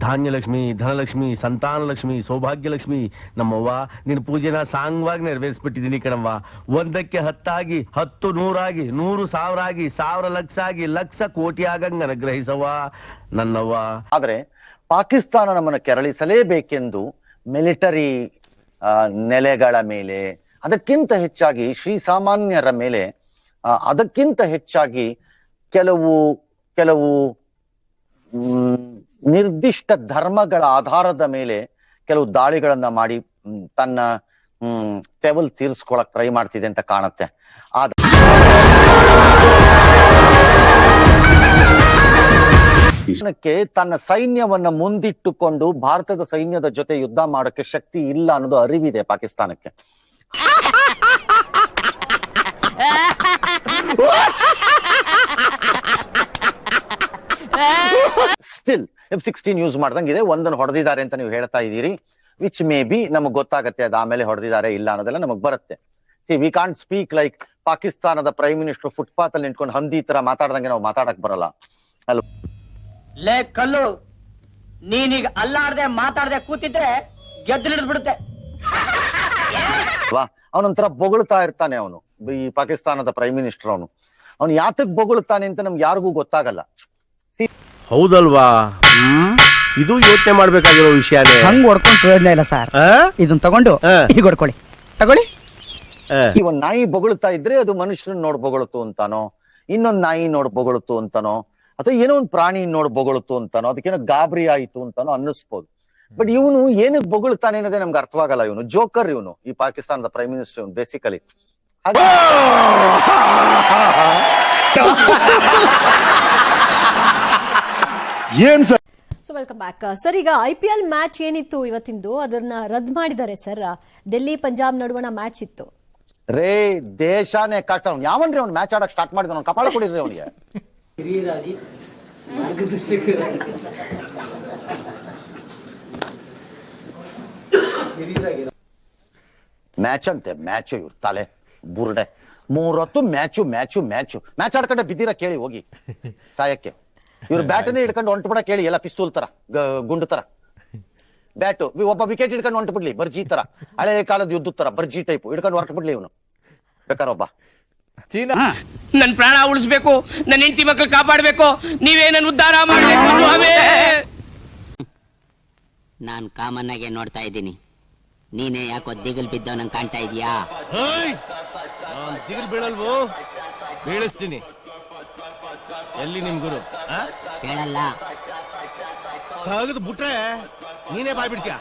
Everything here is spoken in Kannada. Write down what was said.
ಧಾನ್ಯಲಕ್ಷ್ಮಿ, ಧನಲಕ್ಷ್ಮಿ, ಸಂತಾನಲಕ್ಷ್ಮಿ, ಸೌಭಾಗ್ಯಲಕ್ಷ್ಮಿ, ನಮ್ಮವ್ವ ನಿನ್ನ ಪೂಜೆನ ಸಾಂಗವಾಗಿ ನೆರವೇರಿಸ್ಬಿಟ್ಟಿದ್ದೀನಿ ಕಣವ್ವ. 1ಕ್ಕೆ 10 ಆಗಿ, 10 100 ಆಗಿ, 100 1000 ಆಗಿ, 1000 ಲಕ್ಷ ಆಗಿ, ಲಕ್ಷ ಕೋಟಿ ಆಗಂಗ ಅನುಗ್ರಹಿಸವ್ವ ನನ್ನವ್ವ. ಆದ್ರೆ ಪಾಕಿಸ್ತಾನ ನಮ್ಮನ್ನು ಕೆರಳಿಸಲೇಬೇಕೆಂದು ಮಿಲಿಟರಿ ನೆಲೆಗಳ ಮೇಲೆ, ಅದಕ್ಕಿಂತ ಹೆಚ್ಚಾಗಿ ಶ್ರೀಸಾಮಾನ್ಯರ ಮೇಲೆ, ಅದಕ್ಕಿಂತ ಹೆಚ್ಚಾಗಿ ಕೆಲವು ನಿರ್ದಿಷ್ಟ ಧರ್ಮಗಳ ಆಧಾರದ ಮೇಲೆ ಕೆಲವು ದಾಳಿಗಳನ್ನ ಮಾಡಿ ತನ್ನ ತೆವಲ್ ತೀರಿಸ್ಕೊಳಕ್ ಟ್ರೈ ಮಾಡ್ತಿದೆ ಅಂತ ಕಾಣುತ್ತೆ. ತನ್ನ ಸೈನ್ಯವನ್ನ ಮುಂದಿಟ್ಟುಕೊಂಡು ಭಾರತದ ಸೈನ್ಯದ ಜೊತೆ ಯುದ್ಧ ಮಾಡೋಕೆ ಶಕ್ತಿ ಇಲ್ಲ ಅನ್ನೋದು ಅರಿವಿದೆ ಪಾಕಿಸ್ತಾನಕ್ಕೆ. ಸ್ಟಿಲ್ F-16 ಯೂಸ್ ಮಾಡ್ದಂಗಿದೆ. ಒಂದನ್ನು ಹೊಡೆದಿದ್ದಾರೆ ಅಂತ ನೀವು ಹೇಳ್ತಾ ಇದ್ದೀರಿ, ವಿಚ್ ಮೇ ಬಿ ನಮಗ್ ಗೊತ್ತಾಗತ್ತೆ ಅದು ಆಮೇಲೆ ಹೊಡೆದಿದ್ದಾರೆ ಇಲ್ಲ ಅನ್ನೋದೆಲ್ಲ ನಮಗ್ ಬರುತ್ತೆ. C we can't speak like ಪಾಕಿಸ್ತಾನದ ಪ್ರೈಮ್ ಮಿನಿಸ್ಟರ್ ಫುಟ್ಪಾತ್ ಅಲ್ಲಿ ನಿಂತ್ಕೊಂಡು ಹಂದಿ ತರ ಮಾತಾಡ್ದಂಗೆ ನಾವು ಮಾತಾಡಕ್ ಬರಲ್ಲ. ಅಲ್ವಾ ಲೇ ಕಲ್ಲು, ನೀನೀಗ ಅಲ್ಲಾಡ್ದೆ ಮಾತಾಡ್ದೆ ಕೂತಿದ್ರೆ ಗೆದ್ದು ಹಿಡಿದ್ಬಿಡುತ್ತೆ. ಅವನೊಂಥರ ಬೊಗಳ್ತಾ ಇರ್ತಾನೆ ಅವನು, ಈ ಪಾಕಿಸ್ತಾನದ ಪ್ರೈಮ್ ಮಿನಿಸ್ಟರ್. ಅವನು ಯಾತಕ್ ಬೊಗಳ್ತಾನೆ ಅಂತ ನಮ್ಗೆ ಯಾರಿಗೂ ಗೊತ್ತಾಗಲ್ಲ. ಹೌದಲ್ವಾ? ಇದು ಯೋಚನೆ ಮಾಡ್ಬೇಕಾಗಿರೋ ವಿಷಯನೇ. ಹಂಗ್ ಹೊಡ್ಕೊಂಡ್ ಪ್ರಯೋಜನ ಇಲ್ಲ ಸರ್. ಇದನ್ನ ತಗೊಂಡು ಈಗ ಹೊಡ್ಕೊಳ್ಳಿ, ತಗೊಳ್ಳಿ. ಈ ಒಂದ್ ನಾಯಿ ಬೊಗಳ್ತಾ ಇದ್ರೆ ಅದು ಮನುಷ್ಯರನ್ನ ನೋಡ್ ಬೊಗಳುತ್ತು ಅಂತಾನೋ, ಇನ್ನೊಂದ್ ನಾಯಿ ನೋಡ್ ಬೊಗಳುತ್ತು ಅಂತಾನೋ, ಅಥವಾ ಏನೋ ಒಂದ್ ಪ್ರಾಣಿ ನೋಡ್ ಬೊಗಳುತ್ತು ಅಂತಾನೋ, ಅದಕ್ಕೇನೋ ಗಾಬರಿ ಆಯ್ತು ಅಂತಾನೋ ಅನ್ನಿಸ್ಬೋದು. ಬಟ್ ಇವನು ಏನಕ್ಕೆ ಬೊಗಳ್ತಾನೆ ಅನ್ನೋದೇ ನಮ್ಗೆ ಅರ್ಥವಾಗಲ್ಲ. ಇವನು ಜೋಕರ್, ಇವನು ಈ ಪಾಕಿಸ್ತಾನದ ಪ್ರೈಮ್ ಮಿನಿಸ್ಟರ್ ಇವನು ಬೇಸಿಕಲಿ. ಏನ್ sir? So welcome back sir. ಈಗ IPL ಮ್ಯಾಚ್ ಏನಿತ್ತು ಇವತ್ತಿಂದು, ಅದನ್ನ ರದ್ದು ಮಾಡಿದ್ದಾರೆ ಸರ್. ಡೆಲ್ಲಿ ಪಂಜಾಬ್ ನಡುವಣ ಮ್ಯಾಚ್ ಇತ್ತು ರೇ. ದೇಶಾನೇ ಕಷ್ಟ. ಯಾವನ್ರಿ ಅವ್ನು ಮ್ಯಾಚ್ ಆಡಕ್ ಸ್ಟಾರ್ಟ್ ಮಾಡಿದ, ಅವ್ನು ಕಪಾಳ ಕೊಡಿದ್ರಿ ಅವನಿಗೆ. ಹಿರಿಯರಾಗಿ ಮಾರ್ಗದರ್ಶಕರಾಗಿ ಮ್ಯಾಚ್ ಅಂತೆ, ಮ್ಯಾಚ್ ಇವ್ರು ತಲೆ ಬುರ್ಡೆ. 3 ಹೊತ್ತು ಮ್ಯಾಚ್ ಆಡ್ಕೊಂಡೆ ಬಿದ್ದೀರಾ ಕೇಳಿ ಹೋಗಿ ಸಾಯಕ್ಕೆ. ಇವ್ರು ಬ್ಯಾಟನ್ನೇ ಹಿಡ್ಕೊಂಡು ಹೊಂಟು ಬಿಡ ಕೇಳಿ, ಎಲ್ಲ ಪಿಸ್ತೂಲ್ ತರ ಗುಂಡು ತರ ಬ್ಯಾಟು. ಒಬ್ಬ ವಿಕೆಟ್ ಹಿಡ್ಕೊಂಡು ಹೊಂಟು ಬಿಡ್ಲಿ ಬರ್ಜಿ ತರ, ಹಳೆ ಕಾಲದ ಯುದ್ಧ ತರ ಬರ್ಜಿ ಟೈಪ್ ಹಿಡ್ಕೊಂಡು ಹೊರಟು ಬಿಡ್ಲಿ ಇವನು ಬೇಕಾರೊಬ್ಬ. ನನ್ ಪ್ರಾಣ ಉಳಿಸ್ಬೇಕು, ನನ್ನ ಹೆಂಡತಿ ಮಕ್ಕಳು ಕಾಪಾಡ್ಬೇಕು, ನೀವೇ ನನ್ನ ಉದ್ಧಾರ ಮಾಡ್ಬೇಕು. ನಾನ್ ಕಾಮನ್ನಾಗೆ ನೋಡ್ತಾ ಇದ್ದೀನಿ, ನೀನೇ ಯಾಕೋ ದಿಗಲ್ ಬಿದ್ದವ್ ನಂಗೆ ಕಾಣ್ತಾ ಇದೀಯಾ? ದಿಗಲ್ ಬೀಳಲ್ವೋ? ಬೀಳಿಸ್ತೀನಿ. ಎಲ್ಲಿ ನಿಮ್ ಗುರು? ಹೇಳಲ್ಲ. ತೆಗೆದು ಬಿಟ್ರೆ ನೀನೇ ಬಾಯ್ ಬಿಡ್ತೀಯ.